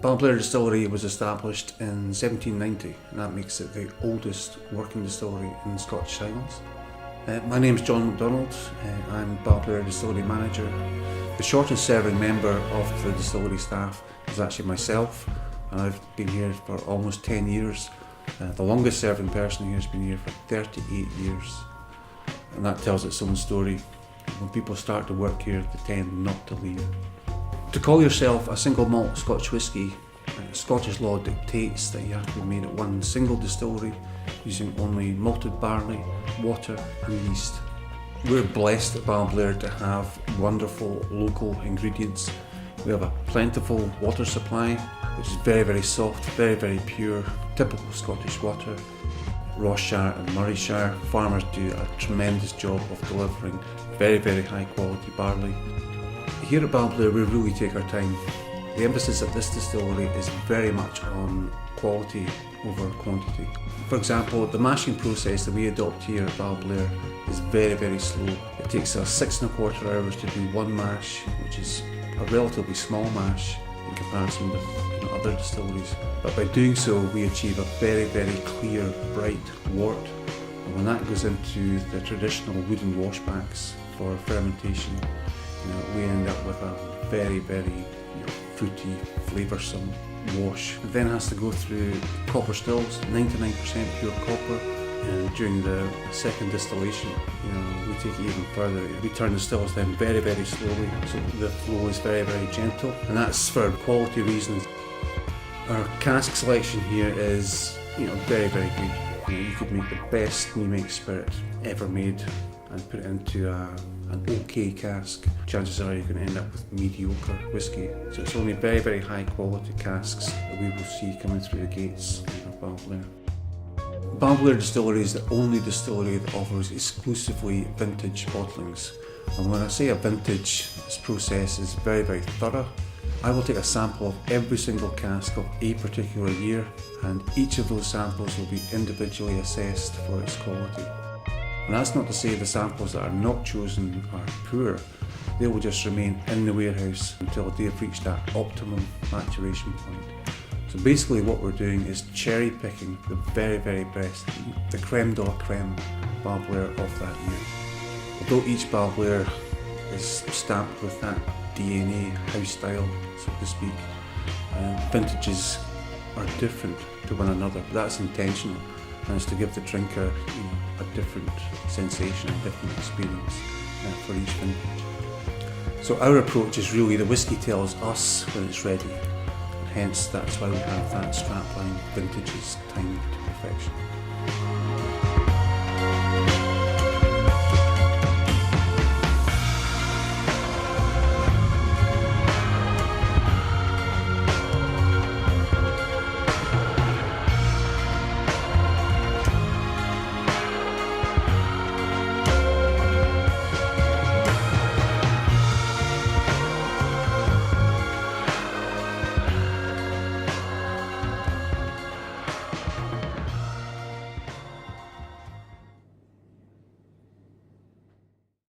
Balblair distillery was established in 1790 and that makes it the oldest working distillery in the Scottish Highlands. My name is John MacDonald, I'm Balblair distillery manager. The shortest serving member of the distillery staff is actually myself, and I've been here for almost 10 years. The longest serving person here has been here for 38 years, and that tells its own story. When people start to work here, they tend not to leave. To call yourself a single malt Scotch whisky, Scottish law dictates that you have to be made at one single distillery using only malted barley, water and yeast. We're blessed at Balblair to have wonderful local ingredients. We have a plentiful water supply, which is very soft, very pure, typical Scottish water. Ross-shire and Murray-shire farmers do a tremendous job of delivering very high quality barley. Here at Balblair we really take our time. The emphasis at this distillery is very much on quality over quantity. For example, the mashing process that we adopt here at Balblair is very slow. It takes us 6¼ hours to do one mash, which is a relatively small mash in comparison with other distilleries. But by doing so we achieve a very clear, bright wort. And when that goes into the traditional wooden washbacks for fermentation, we end up with a very fruity, flavoursome wash. It then has to go through copper stills, 99% pure copper. And during the second distillation, we take it even further. We turn the stills down very slowly, so the flow is very gentle, and that's for quality reasons. Our cask selection here is, very good. You could make the best new make spirit ever made and put it into an okay cask. Chances are you're going to end up with mediocre whisky. So it's only very high quality casks that we will see coming through the gates of Balblair. Balblair Distillery is the only distillery that offers exclusively vintage bottlings. And when I say a vintage, this process is very thorough. I will take a sample of every single cask of a particular year, and each of those samples will be individually assessed for its quality. And that's not to say the samples that are not chosen are poor. They will just remain in the warehouse until they've reached that optimum maturation point. So basically what we're doing is cherry picking the very best, the creme de la creme Balblair of that year. Although each Balblair is stamped with that DNA house style, so to speak, vintages are different to one another, but that's intentional, and it's to give the drinker a different sensation, a different experience for each vintage. So our approach is really the whisky tells us when it's ready, and hence that's why we have that strapline, vintages timed to perfection.